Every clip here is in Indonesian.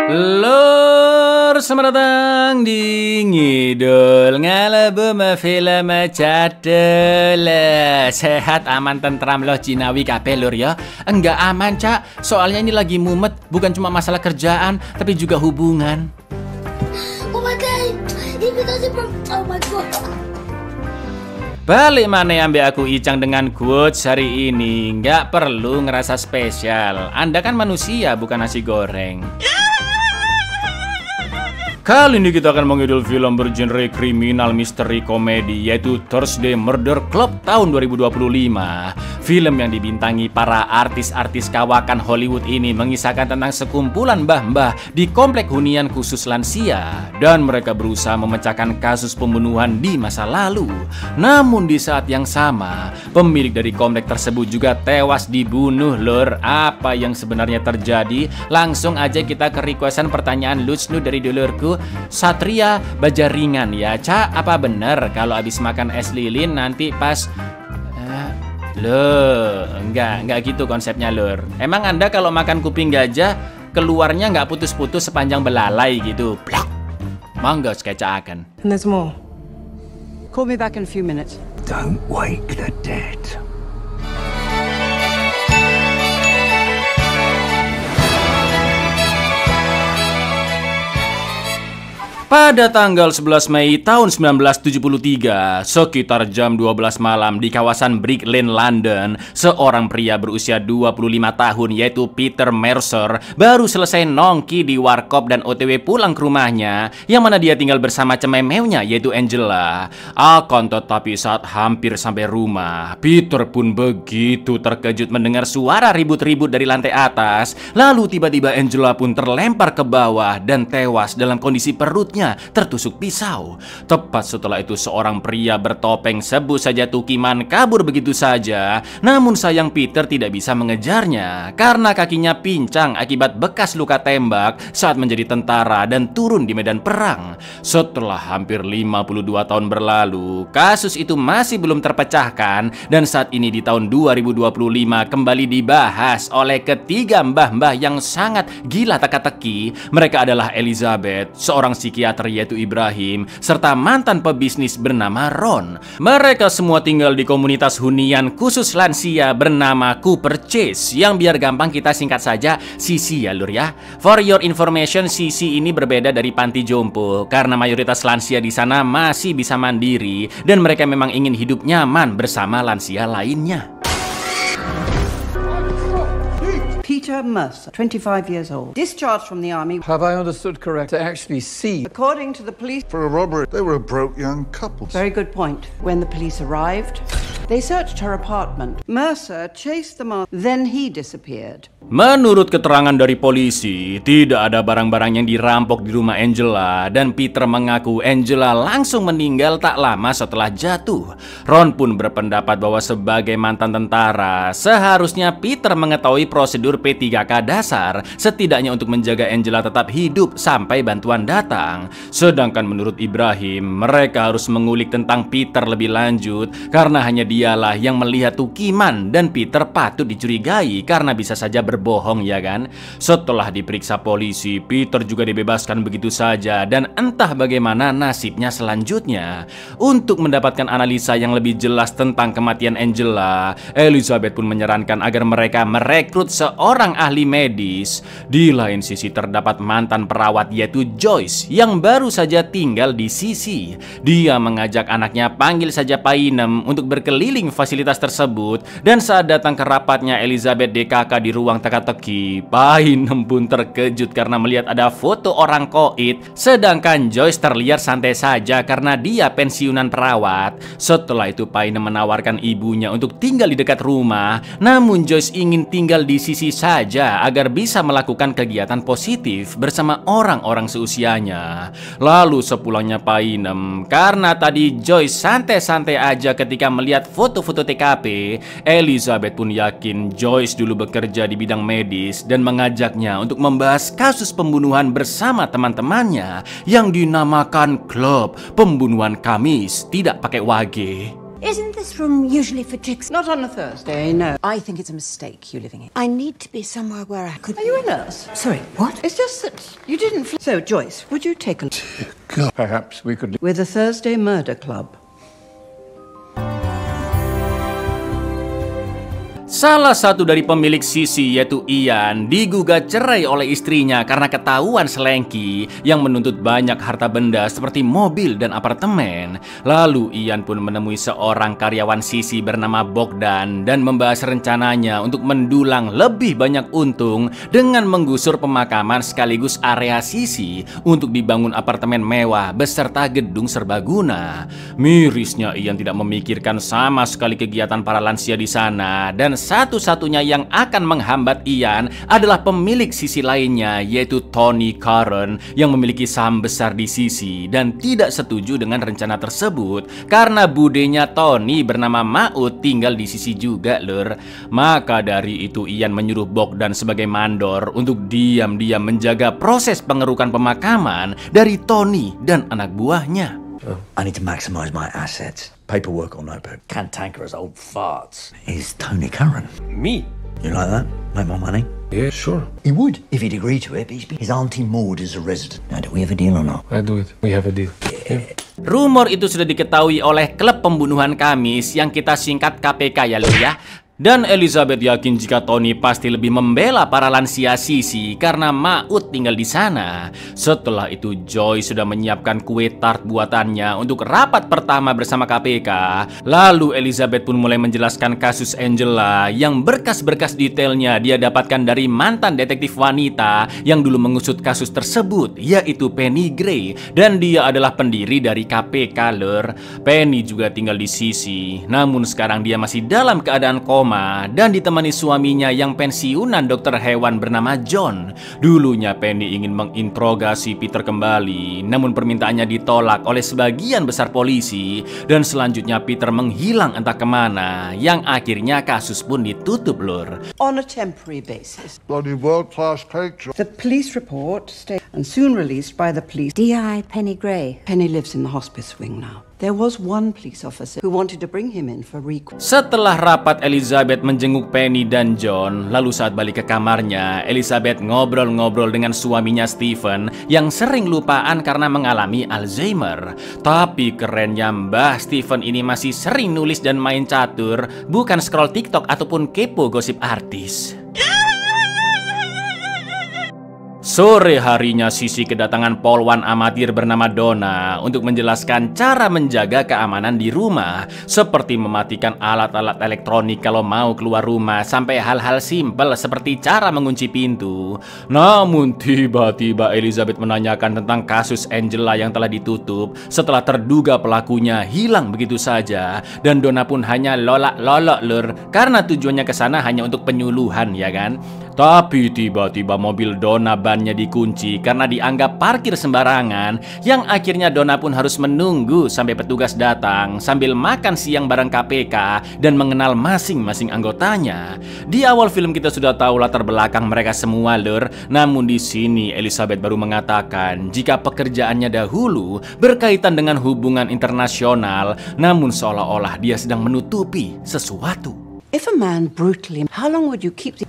Lur, selamat datang di Ngidul Ngalebu Film Cadel. Sehat, aman, tentram loh Cinawi kabeh lur ya. Enggak aman cak, soalnya ini lagi mumet. Bukan cuma masalah kerjaan, tapi juga hubungan. Oh my god, invitasi oh my god. Balik mana ambek aku Icang dengan quotes hari ini. Nggak perlu ngerasa spesial. Anda kan manusia, bukan nasi goreng. Kali ini kita akan mengidul film bergenre kriminal misteri komedi, yaitu Thursday Murder Club tahun 2025. Film yang dibintangi para artis-artis kawakan Hollywood ini mengisahkan tentang sekumpulan mbah-mbah di komplek hunian khusus lansia, dan mereka berusaha memecahkan kasus pembunuhan di masa lalu. Namun di saat yang sama, pemilik dari komplek tersebut juga tewas dibunuh lur. Apa yang sebenarnya terjadi? Langsung aja kita ke requestan pertanyaan lucu dari dulurku Satria Bajaringan ya. Ca, apa bener kalau habis makan es lilin nanti pas Loh, enggak gitu konsepnya lur. Emang Anda kalau makan kuping gajah keluarnya nggak putus-putus sepanjang belalai gitu? Plak. Mangga sketsakan. And there's more. Call me back in a few minutes. Don't wake the dead. Pada tanggal 11 Mei tahun 1973, sekitar jam 12 malam di kawasan Brick Lane, London, seorang pria berusia 25 tahun yaitu Peter Mercer baru selesai nongki di warkop dan OTW pulang ke rumahnya, yang mana dia tinggal bersama cememewnya yaitu Angela. Akan tetapi saat hampir sampai rumah, Peter pun begitu terkejut mendengar suara ribut-ribut dari lantai atas. Lalu tiba-tiba Angela pun terlempar ke bawah dan tewas dalam kondisi perutnya tertusuk pisau. Tepat setelah itu seorang pria bertopeng sebut saja Tukiman kabur begitu saja. Namun sayang Peter tidak bisa mengejarnya karena kakinya pincang akibat bekas luka tembak saat menjadi tentara dan turun di medan perang. Setelah hampir 52 tahun berlalu, kasus itu masih belum terpecahkan dan saat ini di tahun 2025 kembali dibahas oleh ketiga mbah-mbah yang sangat gila teka-teki. Mereka adalah Elizabeth, seorang psikiater yaitu Ibrahim, serta mantan pebisnis bernama Ron. Mereka semua tinggal di komunitas hunian khusus lansia bernama Cooper Chase, yang biar gampang kita singkat saja Sisi ya lur ya. For your information, Sisi ini berbeda dari panti jompo karena mayoritas lansia di sana masih bisa mandiri dan mereka memang ingin hidup nyaman bersama lansia lainnya. Peter Mercer, 25 years old, discharged from the army. Have I understood correct? To actually see. According to the police, For a robbery, they were a broke young couple. very good point. When the police arrived, they searched her apartment. Mercer chased them out, then he disappeared. Menurut keterangan dari polisi, tidak ada barang-barang yang dirampok di rumah Angela dan Peter mengaku Angela langsung meninggal tak lama setelah jatuh. Ron pun berpendapat bahwa sebagai mantan tentara, seharusnya Peter mengetahui prosedur P3K dasar, setidaknya untuk menjaga Angela tetap hidup sampai bantuan datang. Sedangkan menurut Ibrahim, mereka harus mengulik tentang Peter lebih lanjut karena hanya dialah yang melihat Tukiman dan Peter patut dicurigai karena bisa saja berbohong ya kan. Setelah diperiksa polisi, Peter juga dibebaskan begitu saja dan entah bagaimana nasibnya selanjutnya. Untuk mendapatkan analisa yang lebih jelas tentang kematian Angela, Elizabeth pun menyarankan agar mereka merekrut seorang ahli medis. Di lain sisi terdapat mantan perawat yaitu Joyce yang baru saja tinggal di Sisi. Dia mengajak anaknya panggil saja Painem untuk berkeliling fasilitas tersebut, dan saat datang ke rapatnya Elizabeth DKK di ruang teka-teki, Painem pun terkejut karena melihat ada foto orang koit, sedangkan Joyce terlihat santai saja karena dia pensiunan perawat. Setelah itu Painem menawarkan ibunya untuk tinggal di dekat rumah, namun Joyce ingin tinggal di Sisi saja agar bisa melakukan kegiatan positif bersama orang-orang seusianya. Lalu sepulangnya Painem, karena tadi Joyce santai-santai aja ketika melihat foto-foto TKP, Elizabeth pun yakin Joyce dulu bekerja di bidang medis dan mengajaknya untuk membahas kasus pembunuhan bersama teman-temannya yang dinamakan Klub Pembunuhan Kamis Tidak Pakai Wage. Isn't the this room usually for chicks? Not on a Thursday, no. I think it's a mistake you living in. I need to be somewhere where I could... Are you a nurse? Sorry, what? It's just that you didn't... So, Joyce, would you take a... Perhaps we could... With the Thursday Murder Club. Salah satu dari pemilik Sisi, yaitu Ian, digugat cerai oleh istrinya karena ketahuan selengki yang menuntut banyak harta benda seperti mobil dan apartemen. Lalu Ian pun menemui seorang karyawan Sisi bernama Bogdan dan membahas rencananya untuk mendulang lebih banyak untung dengan menggusur pemakaman sekaligus area Sisi untuk dibangun apartemen mewah beserta gedung serbaguna. Mirisnya Ian tidak memikirkan sama sekali kegiatan para lansia di sana, dan satu-satunya yang akan menghambat Ian adalah pemilik Sisi lainnya, yaitu Tony Karen yang memiliki saham besar di Sisi dan tidak setuju dengan rencana tersebut karena budenya Tony bernama Maud tinggal di Sisi juga lur. Maka dari itu Ian menyuruh Bogdan sebagai mandor untuk diam-diam menjaga proses pengerukan pemakaman dari Tony dan anak buahnya. I need to maximize my assets. Paperwork or no paper. Cantankerous old farts. Is Tony Curran. Me? You like that? Make my money? Yeah, sure. He would, if he'd agree to it, but his Auntie Maud is a resident. Now, do we have a deal or not? I do it. We have a deal. Yeah. Rumor itu sudah diketahui oleh klub pembunuhan Kamis yang kita singkat KPK ya lur ya. Dan Elizabeth yakin jika Tony pasti lebih membela para lansia Sisi karena Maud tinggal di sana. Setelah itu Joy sudah menyiapkan kue tart buatannya untuk rapat pertama bersama KPK. Lalu Elizabeth pun mulai menjelaskan kasus Angela yang berkas-berkas detailnya dia dapatkan dari mantan detektif wanita yang dulu mengusut kasus tersebut, yaitu Penny Gray. Dan dia adalah pendiri dari KPK lur. Penny juga tinggal di Sisi, namun sekarang dia masih dalam keadaan koma dan ditemani suaminya yang pensiunan dokter hewan bernama John. Dulunya Penny ingin menginterogasi Peter kembali, namun permintaannya ditolak oleh sebagian besar polisi. Dan selanjutnya Peter menghilang entah kemana, yang akhirnya kasus pun ditutup lur. On a temporary basis. Bloody world-class picture. The police report and soon released by the police. D.I. Penny Gray. Penny lives in the hospice wing now. There was one police officer who wanted to bring him in for recall. Setelah rapat, Elizabeth menjenguk Penny dan John. Lalu saat balik ke kamarnya, Elizabeth ngobrol-ngobrol dengan suaminya Stephen yang sering lupaan karena mengalami Alzheimer. Tapi kerennya Mbah Stephen ini masih sering nulis dan main catur, bukan scroll TikTok ataupun kepo gosip artis. Sore harinya Sisi kedatangan polwan amatir bernama Donna untuk menjelaskan cara menjaga keamanan di rumah, seperti mematikan alat-alat elektronik kalau mau keluar rumah, sampai hal-hal simpel seperti cara mengunci pintu. Namun tiba-tiba Elizabeth menanyakan tentang kasus Angela yang telah ditutup setelah terduga pelakunya hilang begitu saja, dan Donna pun hanya lolak-lolok lur karena tujuannya ke sana hanya untuk penyuluhan ya kan. Tapi tiba-tiba mobil Donna bannya dikunci karena dianggap parkir sembarangan, yang akhirnya Donna pun harus menunggu sampai petugas datang sambil makan siang bareng KPK dan mengenal masing-masing anggotanya. Di awal film kita sudah tahu latar belakang mereka semua lur, namun di sini Elizabeth baru mengatakan jika pekerjaannya dahulu berkaitan dengan hubungan internasional, namun seolah-olah dia sedang menutupi sesuatu. If a man brutally, how long would you keep the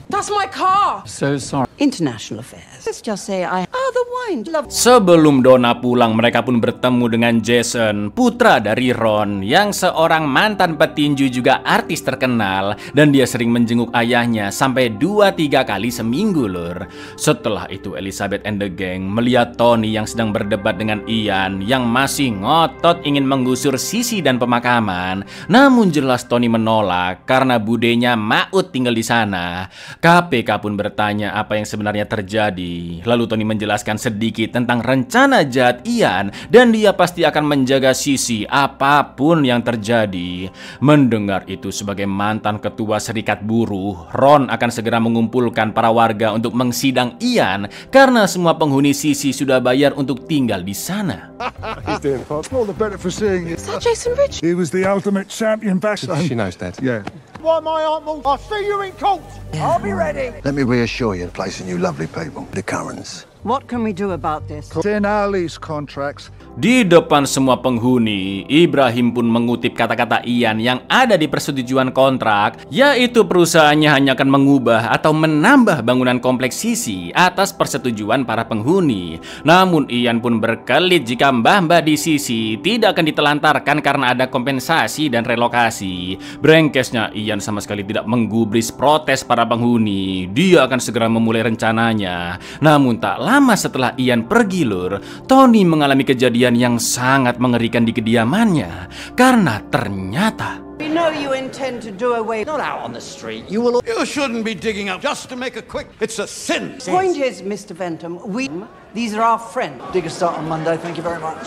That's my car! So sorry. international affairs? Let's just say the wine. Love. Sebelum Donna pulang, mereka pun bertemu dengan Jason, putra dari Ron, yang seorang mantan petinju juga artis terkenal, dan dia sering menjenguk ayahnya sampai 2-3 kali seminggu lur. Setelah itu Elizabeth and the gang melihat Tony yang sedang berdebat dengan Ian yang masih ngotot ingin menggusur Sisi dan pemakaman. Namun jelas Tony menolak karena budenya Maud tinggal di sana. KPK pun bertanya apa yang sebenarnya terjadi. Lalu Tony menjelaskan sedikit tentang rencana jahat Ian, dan dia pasti akan menjaga Sisi apapun yang terjadi. Mendengar itu, sebagai mantan ketua serikat buruh, Ron akan segera mengumpulkan para warga untuk mengsidang Ian karena semua penghuni Sisi sudah bayar untuk tinggal di sana. He's doing all the better for seeing you. Is that Jason Rich? He was the ultimate champion back then. She knows that. Yeah. Why, my Aunt Maud, I'll see you in court. I'll be ready. Let me reassure you, placing you lovely people, the Currans. What can we do about this? It's in our lease contracts. Di depan semua penghuni, Ibrahim pun mengutip kata-kata Ian yang ada di persetujuan kontrak, yaitu perusahaannya hanya akan mengubah atau menambah bangunan kompleks Sisi atas persetujuan para penghuni. Namun Ian pun berkelit jika mbah-mbah di Sisi tidak akan ditelantarkan karena ada kompensasi dan relokasi. Brengkesnya Ian sama sekali tidak menggubris protes para penghuni. Dia akan segera memulai rencananya. Namun tak lama setelah Ian pergi lur, Tony mengalami kejadian yang sangat mengerikan di kediamannya karena ternyata We know you intend to do away. Not out on the street. You will. You shouldn't be digging up just to make a quick. It's a sin. Point is, Mr. Bentham, these are our friends. Dig a start on Monday. Thank you very much.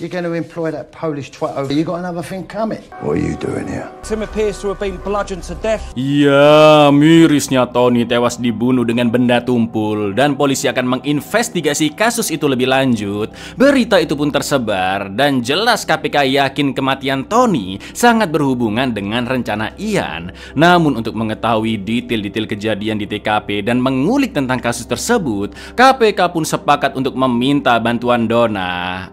You're going to employ that Polish twat over. You got another thing coming. What are you doing here? Tim appears to have been bludgeoned to death. Ya, mirisnya Tony tewas dibunuh dengan benda tumpul dan polisi akan menginvestigasi kasus itu lebih lanjut. Berita itu pun tersebar dan jelas KPK yakin kematian Tony sangat berhubungan dengan rencana Ian. Namun untuk mengetahui detail-detail kejadian di TKP dan mengulik tentang kasus tersebut, KPK pun sepakat untuk meminta bantuan Donna.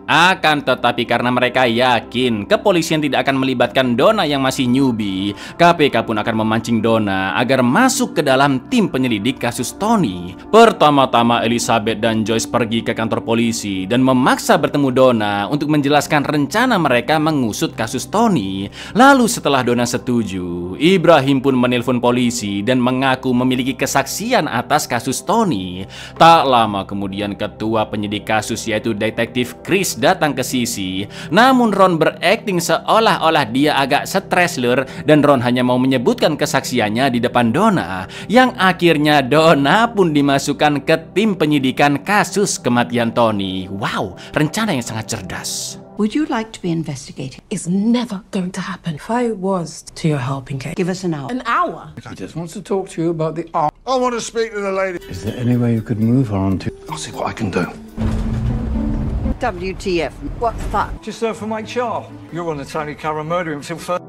Tetapi karena mereka yakin kepolisian tidak akan melibatkan Donna yang masih newbie, KPK pun akan memancing Donna agar masuk ke dalam tim penyelidik kasus Tony. Pertama-tama Elizabeth dan Joyce pergi ke kantor polisi dan memaksa bertemu Donna untuk menjelaskan rencana mereka mengusut kasus Tony. Lalu setelah Donna setuju, Ibrahim pun menelpon polisi dan mengaku memiliki kesaksian atas kasus Tony. Tak lama kemudian ketua penyidik kasus yaitu detektif Chris datang ke Sisi. Namun Ron berakting seolah-olah dia agak stres lur, dan Ron hanya mau menyebutkan kesaksiannya di depan Donna, yang akhirnya Donna pun dimasukkan ke tim penyidikan kasus kematian Tony. Wow, rencana yang sangat cerdas. Would you like to be investigated? It's never going to happen. If I was to your helping case, Give us an hour. An hour? He just wants to talk to you about the art. I want to speak to the lady. Is there any way you could move her on to? I'll see what I can do. WTF? What's that? Just for my child. You're on the Tony Curran murder until first.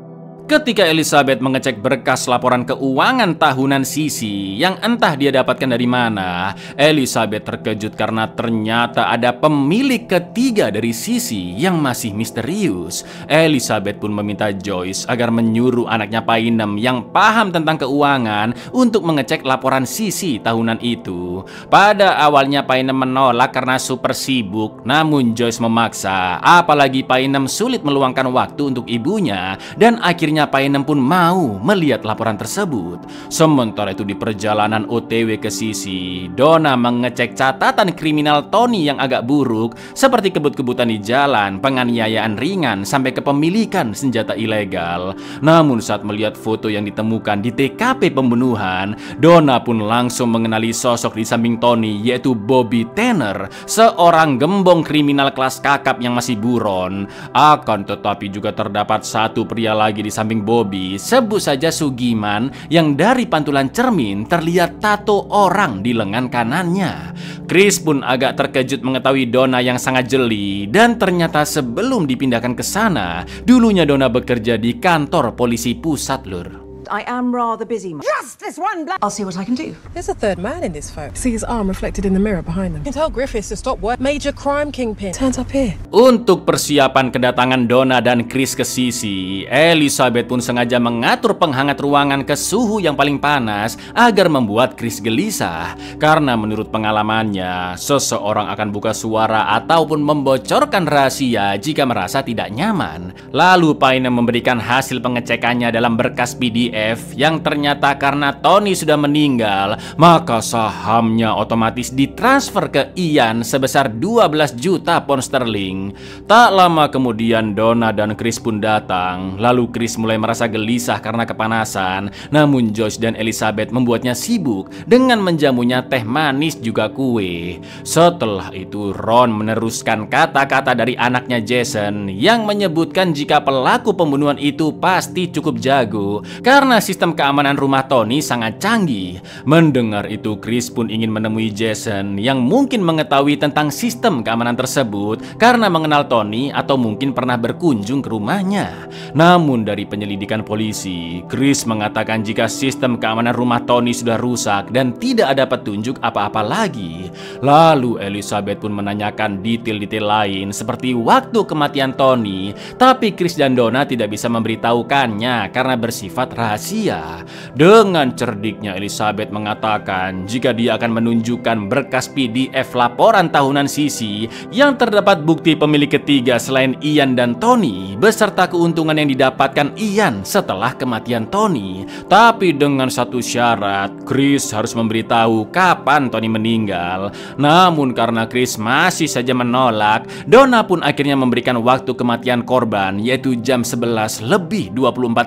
Ketika Elizabeth mengecek berkas laporan keuangan tahunan Sisi yang entah dia dapatkan dari mana, Elizabeth terkejut karena ternyata ada pemilik ketiga dari Sisi yang masih misterius. Elizabeth pun meminta Joyce agar menyuruh anaknya Painem yang paham tentang keuangan untuk mengecek laporan Sisi tahunan itu. Pada awalnya Painem menolak karena super sibuk, namun Joyce memaksa, apalagi Painem sulit meluangkan waktu untuk ibunya, dan akhirnya Painem pun mau melihat laporan tersebut. Sementara itu di perjalanan OTW ke Sisi, Donna mengecek catatan kriminal Tony yang agak buruk, seperti kebut-kebutan di jalan, penganiayaan ringan, sampai kepemilikan senjata ilegal. Namun saat melihat foto yang ditemukan di TKP pembunuhan, Donna pun langsung mengenali sosok di samping Tony, yaitu Bobby Tanner, seorang gembong kriminal kelas kakap yang masih buron. Akan tetapi juga terdapat satu pria lagi di samping Bobby, sebut saja Sugiman, yang dari pantulan cermin terlihat tato orang di lengan kanannya. Chris pun agak terkejut mengetahui Donna yang sangat jeli, dan ternyata sebelum dipindahkan ke sana, dulunya Donna bekerja di kantor polisi pusat lur. I am rather busy. Just this one black. I'll see what I can do. There's a third man in this photo. See his arm reflected in the mirror behind them. You can tell Griffiths to stop work. Major crime kingpin turns up here. Untuk persiapan kedatangan Donna dan Chris ke Sisi, Elizabeth pun sengaja mengatur penghangat ruangan ke suhu yang paling panas agar membuat Chris gelisah. Karena menurut pengalamannya, seseorang akan buka suara ataupun membocorkan rahasia jika merasa tidak nyaman. Lalu Painem memberikan hasil pengecekannya dalam berkas PDF yang ternyata karena Tony sudah meninggal, maka sahamnya otomatis ditransfer ke Ian sebesar 12 juta pound sterling. Tak lama kemudian Donna dan Chris pun datang. Lalu Chris mulai merasa gelisah karena kepanasan, namun Joyce dan Elizabeth membuatnya sibuk dengan menjamunya teh manis juga kue. Setelah itu Ron meneruskan kata-kata dari anaknya Jason yang menyebutkan jika pelaku pembunuhan itu pasti cukup jago karena karena sistem keamanan rumah Tony sangat canggih. Mendengar itu, Chris pun ingin menemui Jason yang mungkin mengetahui tentang sistem keamanan tersebut karena mengenal Tony atau mungkin pernah berkunjung ke rumahnya. Namun dari penyelidikan polisi, Chris mengatakan jika sistem keamanan rumah Tony sudah rusak dan tidak ada petunjuk apa-apa lagi. Lalu Elizabeth pun menanyakan detail-detail lain seperti waktu kematian Tony, tapi Chris dan Donna tidak bisa memberitahukannya karena bersifat rahasia. Dengan cerdiknya Elizabeth mengatakan jika dia akan menunjukkan berkas PDF laporan tahunan Sisi yang terdapat bukti pemilik ketiga selain Ian dan Tony beserta keuntungan yang didapatkan Ian setelah kematian Tony. Tapi dengan satu syarat, Chris harus memberitahu kapan Tony meninggal. Namun karena Chris masih saja menolak, Donna pun akhirnya memberikan waktu kematian korban, yaitu jam 11:24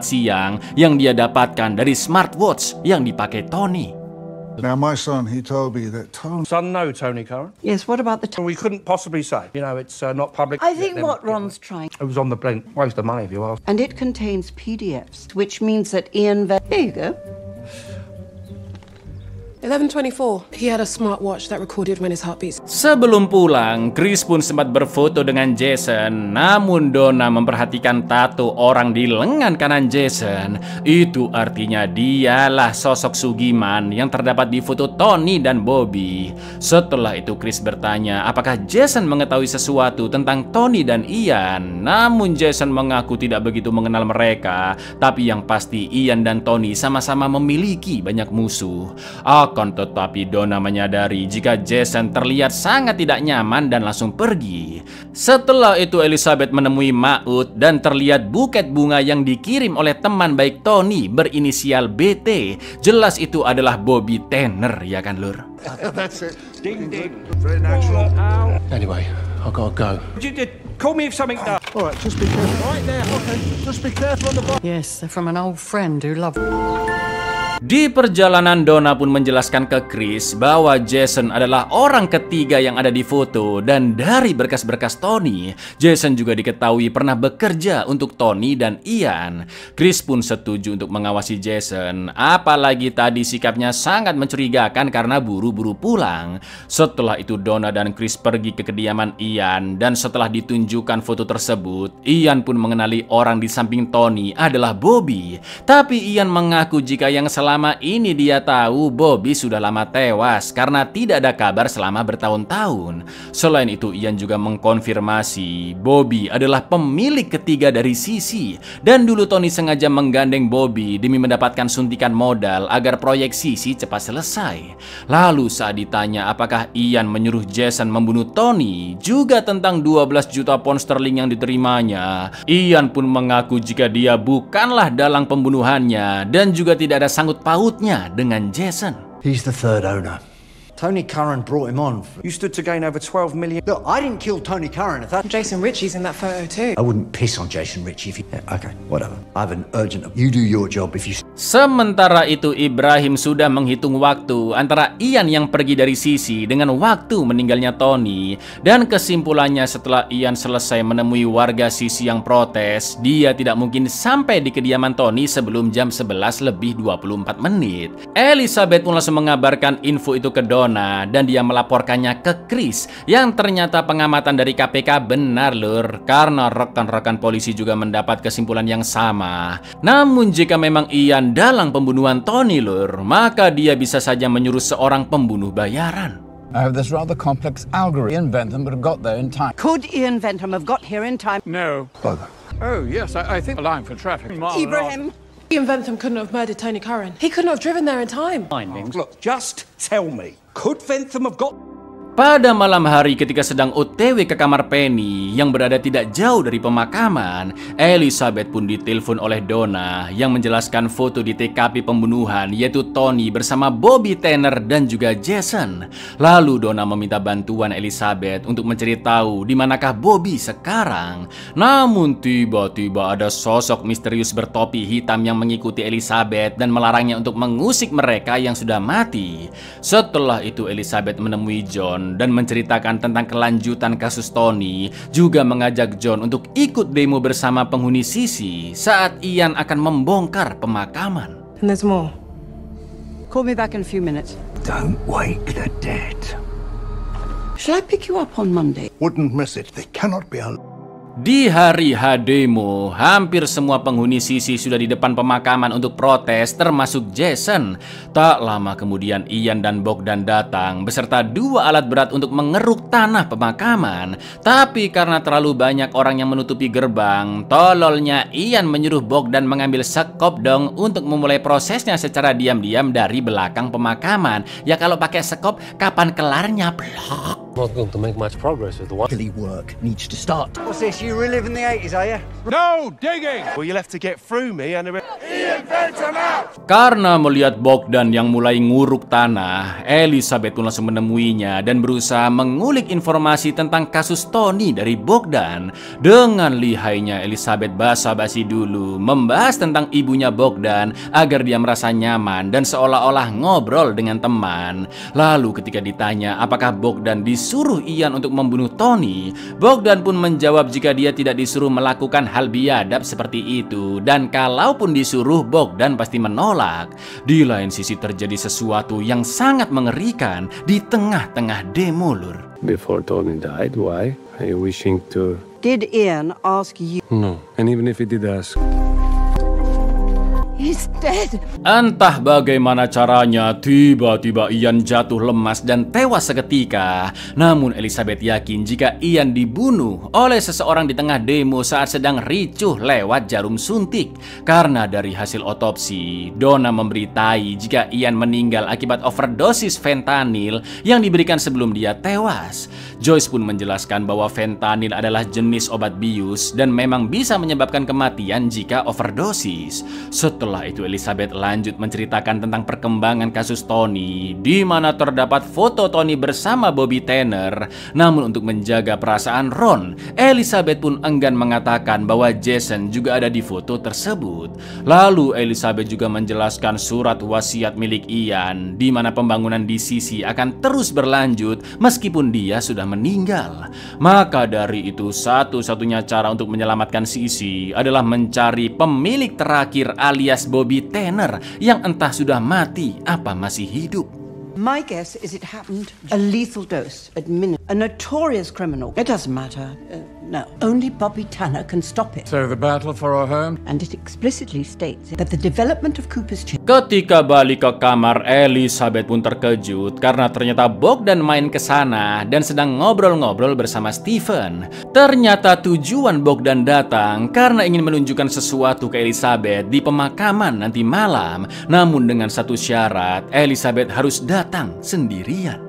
siang yang dia dapatkan dari smartwatch yang dipakai Tony. Now, my son, he told me that Tony... Son, no, Tony Curran. Yes, what about the... We couldn't possibly say. You know, it's not public. I think what Ron's trying... It was on the blink. Waste of money, if you ask. And it contains PDFs, which means that Ian... There you go. 11:24. He had a smartwatch that recorded when his heart beats. Sebelum pulang, Chris pun sempat berfoto dengan Jason. Namun Donna memperhatikan tato orang di lengan kanan Jason. Itu artinya dialah sosok Sugiman yang terdapat di foto Tony dan Bobby. Setelah itu Chris bertanya apakah Jason mengetahui sesuatu tentang Tony dan Ian. Namun Jason mengaku tidak begitu mengenal mereka. Tapi yang pasti Ian dan Tony sama-sama memiliki banyak musuh. Akan tetapi Donna menyadari jika Jason terlihat sangat tidak nyaman dan langsung pergi. Setelah itu Elizabeth menemui Maud dan terlihat buket bunga yang dikirim oleh teman baik Tony berinisial BT. Jelas itu adalah Bobby Tanner, ya kan Lur? That's it. Ding, ding. Very natural. Anyway, I've got to go. Call me if something does. All right, just be careful. Right there, okay. Just be careful on the bike. Yes, they're from an old friend who loved... Di perjalanan Donna pun menjelaskan ke Chris bahwa Jason adalah orang ketiga yang ada di foto dan dari berkas-berkas Tony, Jason juga diketahui pernah bekerja untuk Tony dan Ian. Chris pun setuju untuk mengawasi Jason, apalagi tadi sikapnya sangat mencurigakan karena buru-buru pulang. Setelah itu Donna dan Chris pergi ke kediaman Ian dan setelah ditunjukkan foto tersebut, Ian pun mengenali orang di samping Tony adalah Bobby. Tapi Ian mengaku jika yang selama ini dia tahu Bobby sudah lama tewas karena tidak ada kabar selama bertahun-tahun. Selain itu Ian juga mengkonfirmasi Bobby adalah pemilik ketiga dari Sisi dan dulu Tony sengaja menggandeng Bobby demi mendapatkan suntikan modal agar proyek Sisi cepat selesai. Lalu saat ditanya apakah Ian menyuruh Jason membunuh Tony juga tentang 12 juta pound sterling yang diterimanya, Ian pun mengaku jika dia bukanlah dalang pembunuhannya dan juga tidak ada sangkut pautnya dengan Jason. He's the third owner. Tony Curran brought him on. You stood to gain over 12 million. Look, I didn't kill Tony Curran. If that... Jason Ritchie's in that photo too. I wouldn't piss on Jason Ritchie if you... Yeah, okay, whatever. I have an urgent... You do your job if you... Sementara itu Ibrahim sudah menghitung waktu antara Ian yang pergi dari Sisi dengan waktu meninggalnya Tony. Dan kesimpulannya setelah Ian selesai menemui warga Sisi yang protes, dia tidak mungkin sampai di kediaman Tony sebelum jam 11:24. Elizabeth pun langsung mengabarkan info itu ke Donna dan dia melaporkannya ke Chris yang ternyata pengamatan dari KPK benar Lur, karena rekan-rekan polisi juga mendapat kesimpulan yang sama. Namun jika memang Ian dalang pembunuhan Tony Lur, maka dia bisa saja menyuruh seorang pembunuh bayaran. I have this rather complex algorithm. Ian Bentham would have got there in time. Could Ian Bentham have got here in time? No. Bugger. Oh, yes, I think a line for traffic. Ibrahim. Ian Bentham couldn't have murdered Tony Curran. He couldn't have driven there in time. Look, just tell me. Could Bentham have got... Pada malam hari ketika sedang OTW ke kamar Penny yang berada tidak jauh dari pemakaman, Elizabeth pun ditelepon oleh Donna yang menjelaskan foto di TKP pembunuhan yaitu Tony bersama Bobby Tanner dan juga Jason. Lalu Donna meminta bantuan Elizabeth untuk mencari tahu di manakah Bobby sekarang. Namun tiba-tiba ada sosok misterius bertopi hitam yang mengikuti Elizabeth dan melarangnya untuk mengusik mereka yang sudah mati. Setelah itu Elizabeth menemui John John dan menceritakan tentang kelanjutan kasus Tony, juga mengajak John untuk ikut demo bersama penghuni Sisi saat Ian akan membongkar pemakaman. And there's more. Call me back in a few minutes. Don't wake the dead. Shall I pick you up on Monday? Wouldn't miss it. They cannot be alone. Di hari H demo, hampir semua penghuni Sisi sudah di depan pemakaman untuk protes, termasuk Jason. Tak lama kemudian Ian dan Bogdan datang beserta 2 alat berat untuk mengeruk tanah pemakaman. Tapi karena terlalu banyak orang yang menutupi gerbang, tololnya Ian menyuruh Bogdan mengambil sekop dong untuk memulai prosesnya secara diam-diam dari belakang pemakaman. Ya kalau pakai sekop, kapan kelarnya? Blok. Not going to make much progress with the one. Work needs to start. What's this? You reliving the 80s, are you? No digging. Well, you'll have to get through me and Karena melihat Bogdan yang mulai nguruk tanah, Elizabeth pun langsung menemuinya dan berusaha mengulik informasi tentang kasus Tony dari Bogdan. Dengan lihainya Elizabeth basa-basi dulu membahas tentang ibunya Bogdan agar dia merasa nyaman dan seolah-olah ngobrol dengan teman. Lalu ketika ditanya apakah Bogdan disuruh Ian untuk membunuh Tony, Bogdan pun menjawab jika dia tidak disuruh melakukan hal biadab seperti itu, dan kalaupun disuruh Bogdan pasti menolak. Di lain sisi terjadi sesuatu yang sangat mengerikan di tengah-tengah demo, Lur. Before Tony died, why? Are you wishing to... Did Ian ask you? No, and even if he did ask... He's dead. Entah bagaimana caranya, tiba-tiba Ian jatuh lemas dan tewas seketika. Namun Elizabeth yakin jika Ian dibunuh oleh seseorang di tengah demo saat sedang ricuh lewat jarum suntik. Karena dari hasil otopsi, Donna memberitai jika Ian meninggal akibat overdosis fentanyl yang diberikan sebelum dia tewas. Joyce pun menjelaskan bahwa fentanyl adalah jenis obat bius dan memang bisa menyebabkan kematian jika overdosis. Setelah itu Elizabeth lanjut menceritakan tentang perkembangan kasus Tony, di mana terdapat foto Tony bersama Bobby Tanner. Namun untuk menjaga perasaan Ron, Elizabeth pun enggan mengatakan bahwa Jason juga ada di foto tersebut. Lalu Elizabeth juga menjelaskan surat wasiat milik Ian, di mana pembangunan di Sisi akan terus berlanjut meskipun dia sudah meninggal. Maka dari itu satu-satunya cara untuk menyelamatkan Sisi adalah mencari pemilik terakhir alias Bobby Tanner yang entah sudah mati apa masih hidup. My guess is it happened a lethal dose administered. A notorious criminal. It doesn't matter. No, only Bobby Tanner can stop it. So the battle for our home? And it explicitly states that the development of Cooper's chip. Ketika balik ke kamar, Elizabeth pun terkejut karena ternyata Bogdan main ke sana dan sedang ngobrol-ngobrol bersama Stephen. Ternyata tujuan Bogdan datang karena ingin menunjukkan sesuatu ke Elizabeth di pemakaman nanti malam. Namun dengan satu syarat, Elizabeth harus datang sendirian.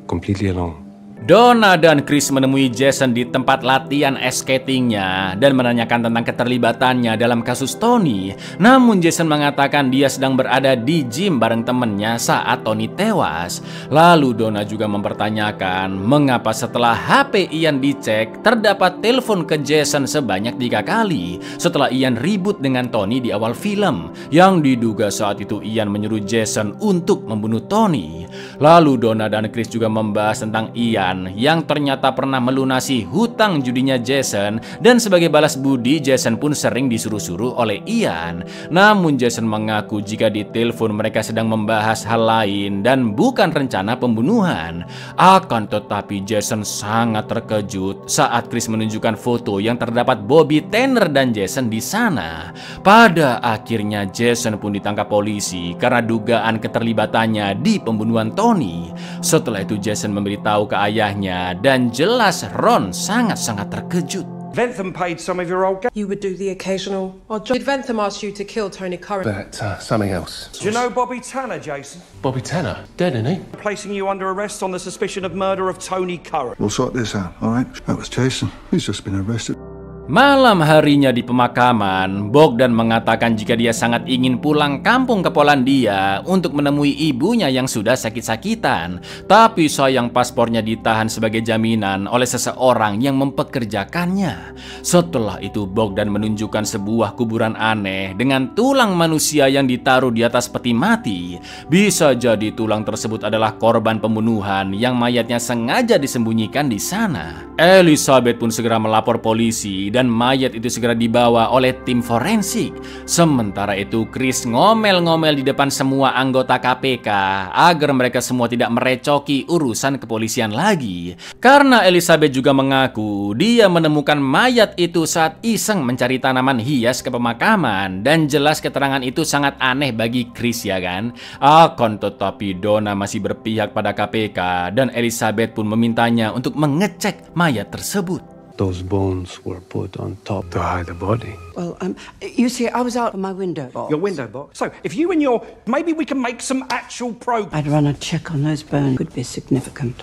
Completely alone. Donna dan Chris menemui Jason di tempat latihan ice skatingnya dan menanyakan tentang keterlibatannya dalam kasus Tony. Namun Jason mengatakan dia sedang berada di gym bareng temennya saat Tony tewas. Lalu Donna juga mempertanyakan mengapa setelah HP Ian dicek terdapat telepon ke Jason sebanyak 3 kali setelah Ian ribut dengan Tony di awal film, yang diduga saat itu Ian menyuruh Jason untuk membunuh Tony. Lalu Donna dan Chris juga membahas tentang Ian yang ternyata pernah melunasi hutang judinya Jason, dan sebagai balas budi Jason pun sering disuruh-suruh oleh Ian. Namun Jason mengaku jika di telepon mereka sedang membahas hal lain dan bukan rencana pembunuhan. Akan tetapi Jason sangat terkejut saat Chris menunjukkan foto yang terdapat Bobby Tanner dan Jason di sana. Pada akhirnya Jason pun ditangkap polisi karena dugaan keterlibatannya di pembunuhan Tony. Setelah itu Jason memberitahu ke ayahnya dan jelas Ron sangat-sangat terkejut. Ventham paid some of your old You would do the occasional odd job. Did Ventham ask you to kill Tony Curran? But something else. Do you know Bobby Tanner, Jason? Bobby Tanner? Dead, isn't he? Placing you under arrest on the suspicion of murder of Tony Curran. We'll sort this out, all right? That was Jason. He's just been arrested. Malam harinya di pemakaman, Bogdan mengatakan jika dia sangat ingin pulang kampung ke Polandia untuk menemui ibunya yang sudah sakit-sakitan. Tapi sayang paspornya ditahan sebagai jaminan oleh seseorang yang mempekerjakannya. Setelah itu Bogdan menunjukkan sebuah kuburan aneh dengan tulang manusia yang ditaruh di atas peti mati. Bisa jadi tulang tersebut adalah korban pembunuhan yang mayatnya sengaja disembunyikan di sana. Elizabeth pun segera melapor polisi dan mayat itu segera dibawa oleh tim forensik. Sementara itu Chris ngomel-ngomel di depan semua anggota KPK agar mereka semua tidak merecoki urusan kepolisian lagi. Karena Elizabeth juga mengaku dia menemukan mayat itu saat iseng mencari tanaman hias ke pemakaman. Dan jelas keterangan itu sangat aneh bagi Chris, ya kan? Akan tetapi Donna masih berpihak pada KPK dan Elizabeth pun memintanya untuk mengecek mayat tersebut. Those bones were put on top to hide the body. Well, you see, I was out of my window box. Your window box? So, if you and maybe we can make some actual progress. I'd run a check on those bones. Could be significant.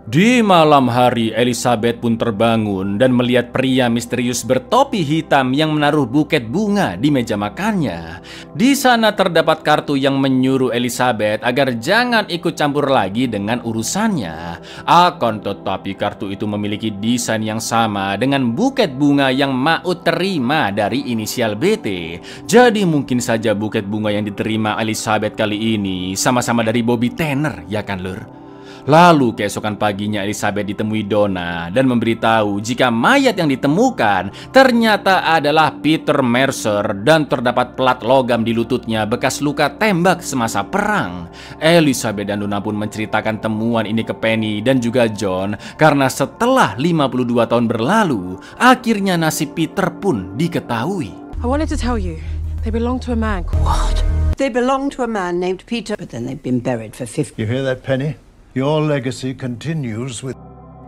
Di malam hari, Elizabeth pun terbangun dan melihat pria misterius bertopi hitam yang menaruh buket bunga di meja makannya. Di sana terdapat kartu yang menyuruh Elizabeth agar jangan ikut campur lagi dengan urusannya. Akan tetapi kartu itu memiliki desain yang sama dengan buket bunga yang Maud terima dari inisial BT. Jadi mungkin saja buket bunga yang diterima Elizabeth kali ini sama-sama dari Bobby Tanner, ya kan Lur? Lalu keesokan paginya Elizabeth ditemui Donna dan memberitahu jika mayat yang ditemukan ternyata adalah Peter Mercer dan terdapat plat logam di lututnya bekas luka tembak semasa perang. Elizabeth dan Donna pun menceritakan temuan ini ke Penny dan juga John karena setelah 52 tahun berlalu, akhirnya nasib Peter pun diketahui. I wanted to tell you, they belong to a man. What? They belong to a man named Peter, but then they've been buried for 50. You hear that, Penny? Your legacy continues with...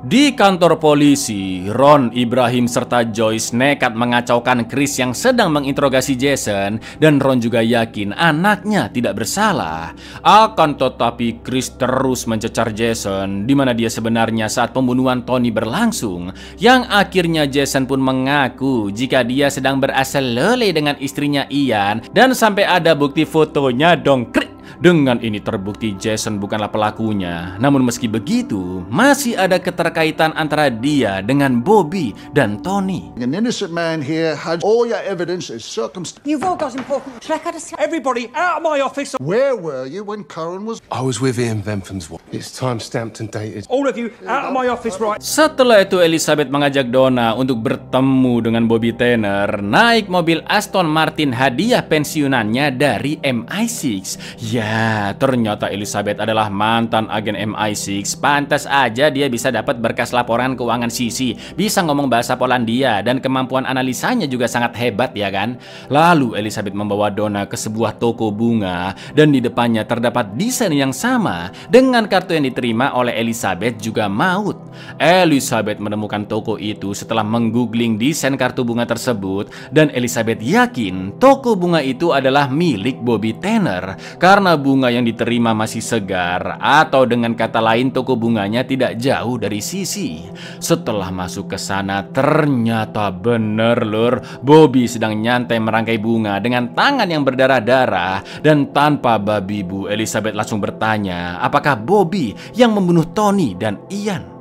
Di kantor polisi, Ron, Ibrahim, serta Joyce nekat mengacaukan Chris yang sedang menginterogasi Jason. Dan Ron juga yakin anaknya tidak bersalah. Akan tetapi Chris terus mencecar Jason, di mana dia sebenarnya saat pembunuhan Tony berlangsung. Yang akhirnya Jason pun mengaku jika dia sedang berasal lele dengan istrinya Ian. Dan sampai ada bukti fotonya dong. Dengan ini terbukti Jason bukanlah pelakunya. Namun meski begitu, masih ada keterkaitan antara dia dengan Bobby dan Tony. An innocent man here had all your evidence is circumstantial. You've all got important records. Everybody out of my office. Where were you when Curran was... I was with Ian Bentham's wife. It's time-stamped and dated. All of you out of my office right. Setelah itu Elizabeth mengajak Donna untuk bertemu dengan Bobby Tanner naik mobil Aston Martin hadiah pensiunannya dari MI6. Ya, ternyata Elizabeth adalah mantan agen MI6. Pantas aja dia bisa dapat berkas laporan keuangan Sisi, bisa ngomong bahasa Polandia, dan kemampuan analisanya juga sangat hebat, ya kan? Lalu Elizabeth membawa Donna ke sebuah toko bunga, dan di depannya terdapat desain yang sama dengan kartu yang diterima oleh Elizabeth juga Maud. Elizabeth menemukan toko itu setelah menggoogling desain kartu bunga tersebut, dan Elizabeth yakin toko bunga itu adalah milik Bobby Tanner karena bunga yang diterima masih segar, atau dengan kata lain toko bunganya tidak jauh dari Sisi. Setelah masuk ke sana ternyata bener Lur, Bobby sedang nyantai merangkai bunga dengan tangan yang berdarah-darah, dan tanpa babi bu Elizabeth langsung bertanya apakah Bobby yang membunuh Tony dan Ian.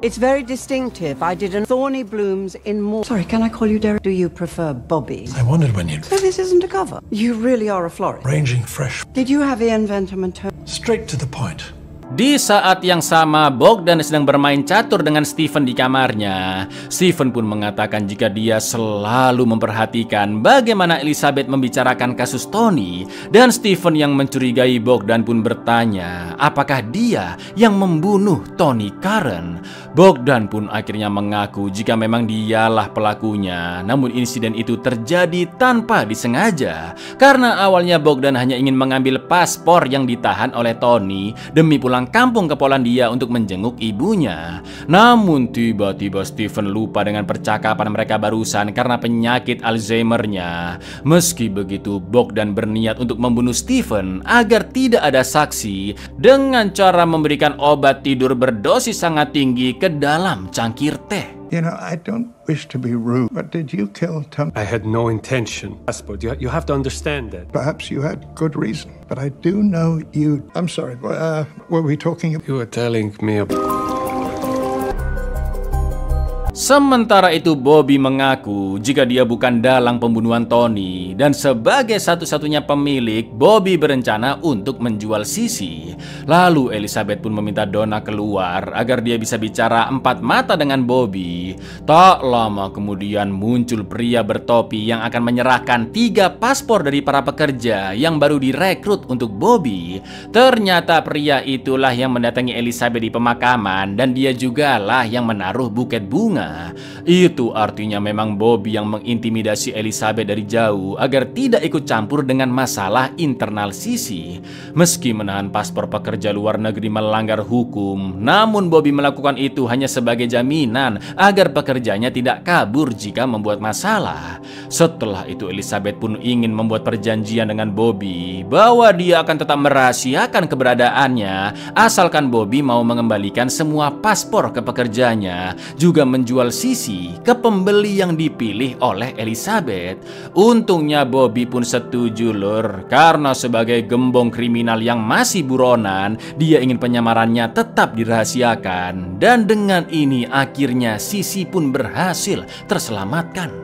It's very distinctive. I did an thorny blooms in more... Sorry, can I call you Derek? Do you prefer Bobby? I wondered when you'd... So this isn't a cover. You really are a florist. Ranging fresh. Did you have Ian Bentham and Tony? Straight to the point. Di saat yang sama, Bogdan sedang bermain catur dengan Stephen di kamarnya. Stephen pun mengatakan jika dia selalu memperhatikan bagaimana Elizabeth membicarakan kasus Tony. Dan Stephen yang mencurigai Bogdan pun bertanya apakah dia yang membunuh Tony Curran. Bogdan pun akhirnya mengaku jika memang dialah pelakunya. Namun insiden itu terjadi tanpa disengaja, karena awalnya Bogdan hanya ingin mengambil paspor yang ditahan oleh Tony demi pulang kampung ke Polandia untuk menjenguk ibunya. Namun tiba-tiba Stephen lupa dengan percakapan mereka barusan karena penyakit Alzheimer-nya. Meski begitu, Bogdan berniat untuk membunuh Stephen agar tidak ada saksi dengan cara memberikan obat tidur berdosis sangat tinggi ke dalam cangkir teh. You know, I don't wish to be rude, but did you kill Tom? I had no intention. But you have to understand that. Perhaps you had good reason, but I do know you... I'm sorry, were we talking... You were telling me about... Sementara itu Bobby mengaku jika dia bukan dalang pembunuhan Tony dan sebagai satu-satunya pemilik, Bobby berencana untuk menjual Sissy. Lalu Elizabeth pun meminta Donna keluar agar dia bisa bicara empat mata dengan Bobby. Tak lama kemudian muncul pria bertopi yang akan menyerahkan 3 paspor dari para pekerja yang baru direkrut untuk Bobby. Ternyata pria itulah yang mendatangi Elizabeth di pemakaman dan dia jugalah yang menaruh buket bunga. Itu artinya memang Bobby yang mengintimidasi Elizabeth dari jauh agar tidak ikut campur dengan masalah internal Sissy. Meski menahan paspor pekerja luar negeri melanggar hukum, namun Bobby melakukan itu hanya sebagai jaminan agar pekerjanya tidak kabur jika membuat masalah. Setelah itu Elizabeth pun ingin membuat perjanjian dengan Bobby bahwa dia akan tetap merahasiakan keberadaannya asalkan Bobby mau mengembalikan semua paspor ke pekerjanya, juga menjual Sissy ke pembeli yang dipilih oleh Elizabeth. Untungnya Bobby pun setuju lur, karena sebagai gembong kriminal yang masih buronan, dia ingin penyamarannya tetap dirahasiakan. Dan dengan ini akhirnya Sissy pun berhasil terselamatkan.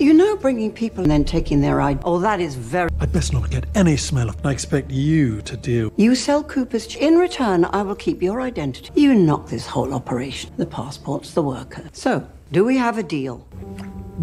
You know, bringing people and then taking their ID. Oh, that is very... I'd best not get any smell of... I expect you to deal... You sell Cooper's... In return, I will keep your identity. You knock this whole operation. The passport's the worker. So, do we have a deal?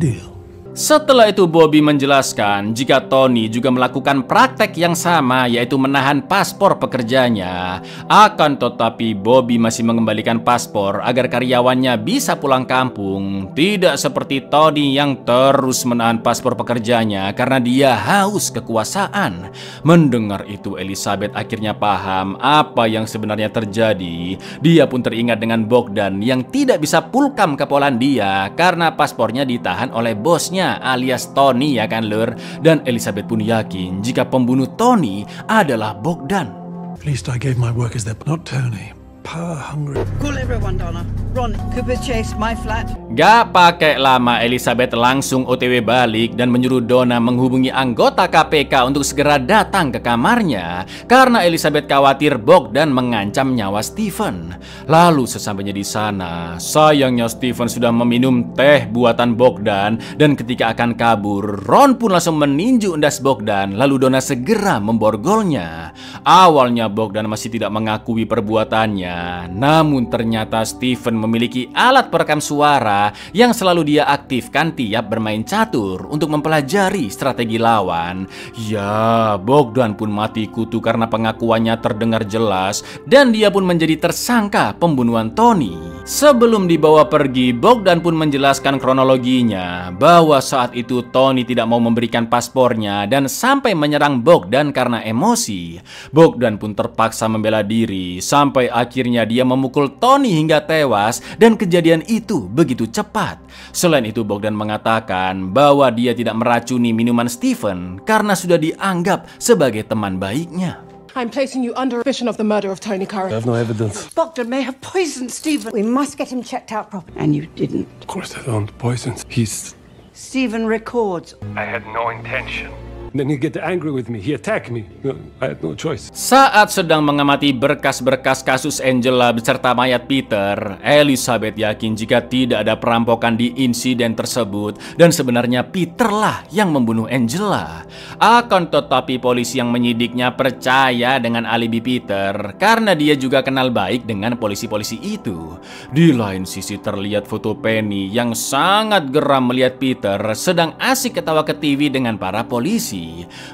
Deal. Setelah itu Bobby menjelaskan jika Tony juga melakukan praktek yang sama, yaitu menahan paspor pekerjanya. Akan tetapi Bobby masih mengembalikan paspor agar karyawannya bisa pulang kampung. Tidak seperti Tony yang terus menahan paspor pekerjanya karena dia haus kekuasaan. Mendengar itu Elizabeth akhirnya paham apa yang sebenarnya terjadi. Dia pun teringat dengan Bogdan yang tidak bisa pulkam ke Polandia karena paspornya ditahan oleh bosnya alias Tony, ya kan lur? Dan Elizabeth pun yakin jika pembunuh Tony adalah Bogdan. At least I gave my workers their... Not Tony. Power hungry. Call everyone, Donna. Ron, Cooper's Chase, my flat. Gak pakai lama Elizabeth langsung OTW balik dan menyuruh Donna menghubungi anggota KPK untuk segera datang ke kamarnya karena Elizabeth khawatir Bogdan mengancam nyawa Stephen. Lalu sesampainya di sana, sayangnya Stephen sudah meminum teh buatan Bogdan dan ketika akan kabur, Ron pun langsung meninju endas Bogdan lalu Donna segera memborgolnya. Awalnya Bogdan masih tidak mengakui perbuatannya. Namun ternyata Stephen memiliki alat perekam suara yang selalu dia aktifkan tiap bermain catur untuk mempelajari strategi lawan. Ya, Bogdan pun mati kutu karena pengakuannya terdengar jelas dan dia pun menjadi tersangka pembunuhan Tony. Sebelum dibawa pergi, Bogdan pun menjelaskan kronologinya bahwa saat itu Tony tidak mau memberikan paspornya dan sampai menyerang Bogdan karena emosi. Bogdan pun terpaksa membela diri sampai akhirnya dia memukul Tony hingga tewas dan kejadian itu begitu cepat. Selain itu Bogdan mengatakan bahwa dia tidak meracuni minuman Stephen karena sudah dianggap sebagai teman baiknya. I'm placing you under suspicion of the murder of Tony Curran. I have no evidence. Bogdan may have poisoned Stephen. We must get him checked out properly. And you didn't. Of course I don't poison. Stephen records. I had no intention. Then he get angry with me. He attacked me. I had no choice. Saat sedang mengamati berkas-berkas kasus Angela beserta mayat Peter, Elizabeth yakin jika tidak ada perampokan di insiden tersebut dan sebenarnya Peter lah yang membunuh Angela. Akan tetapi polisi yang menyidiknya percaya dengan alibi Peter karena dia juga kenal baik dengan polisi-polisi itu. Di lain sisi terlihat foto Penny yang sangat geram melihat Peter sedang asik ketawa ke TV dengan para polisi.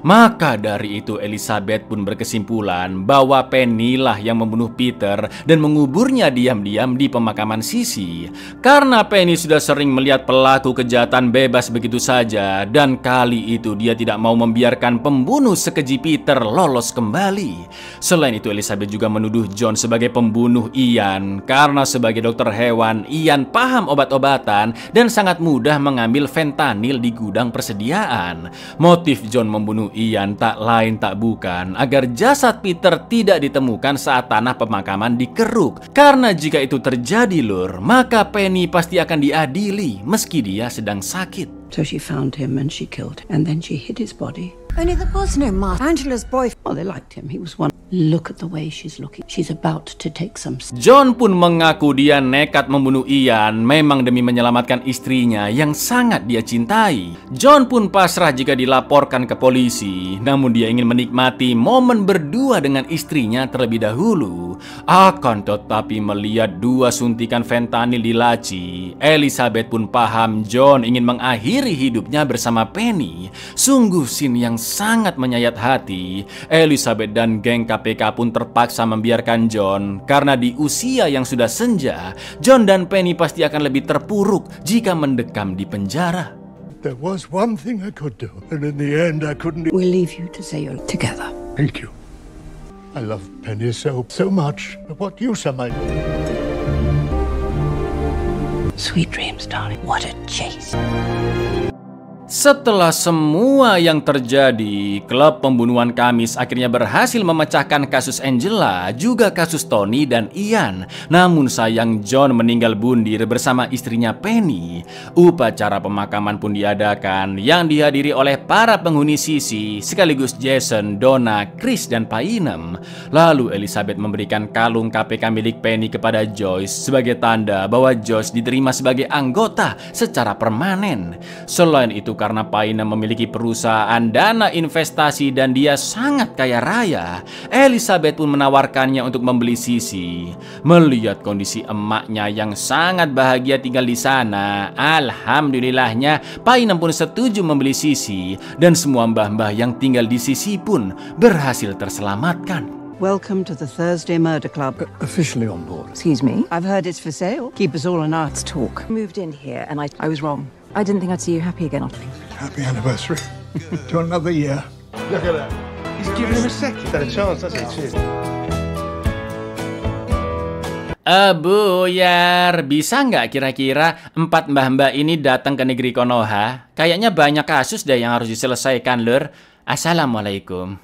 Maka dari itu Elizabeth pun berkesimpulan bahwa Penny lah yang membunuh Peter dan menguburnya diam-diam di pemakaman Sissy. Karena Penny sudah sering melihat pelaku kejahatan bebas begitu saja dan kali itu dia tidak mau membiarkan pembunuh sekeji Peter lolos kembali. Selain itu Elizabeth juga menuduh John sebagai pembunuh Ian karena sebagai dokter hewan Ian paham obat-obatan dan sangat mudah mengambil fentanyl di gudang persediaan. Motif John membunuh Ian tak lain tak bukan agar jasad Peter tidak ditemukan saat tanah pemakaman dikeruk. Karena jika itu terjadi, Lur, maka Penny pasti akan diadili meski dia sedang sakit. So she found him and she killed him. And then she hid his body. Only there was no Mark. Angela's boyfriend. Well, they liked him. He was one. Look at the way she's looking. She's about to take some... John pun mengaku dia nekat membunuh Ian memang demi menyelamatkan istrinya yang sangat dia cintai. John pun pasrah jika dilaporkan ke polisi, namun dia ingin menikmati momen berdua dengan istrinya terlebih dahulu. Akan tetapi melihat 2 suntikan fentanyl di laci, Elizabeth pun paham John ingin mengakhiri hidupnya bersama Penny. Sungguh scene yang sangat menyayat hati. Elizabeth dan geng KPK pun terpaksa membiarkan John karena di usia yang sudah senja, John dan Penny pasti akan lebih terpuruk jika mendekam di penjara. There was one thing I could do, and in the end I couldn't. We'll leave you to say you're together. Thank you. I love Penny so much. What use am I? Sweet dreams, darling. What a chase. Setelah semua yang terjadi, klub pembunuhan Kamis akhirnya berhasil memecahkan kasus Angela, juga kasus Tony dan Ian. Namun sayang John meninggal bundir bersama istrinya Penny. Upacara pemakaman pun diadakan yang dihadiri oleh para penghuni Sisi sekaligus Jason, Donna, Chris, dan Painem. Lalu Elizabeth memberikan kalung KPK milik Penny kepada Joyce sebagai tanda bahwa Joyce diterima sebagai anggota secara permanen. Selain itu, karena Painem memiliki perusahaan dana investasi dan dia sangat kaya raya, Elizabeth pun menawarkannya untuk membeli Sisi. Melihat kondisi emaknya yang sangat bahagia tinggal di sana, alhamdulillahnya Painem pun setuju membeli Sisi dan semua mbah-mbah yang tinggal di Sisi pun berhasil terselamatkan. Welcome to the Thursday Murder Club. Officially on board. Excuse me? I've heard it's for sale. Keep us all in arts talk. Moved in here and I was wrong. I didn't think I'd see you happy again. Happy anniversary to another year. Look at that. He's giving him a second. Got a chance, doesn't he? Cheers. Buyar, bisa nggak kira-kira 4 mbah-mbah ini datang ke negeri Konoha? Kayaknya banyak kasus deh yang harus diselesaikan, Lur. Assalamualaikum.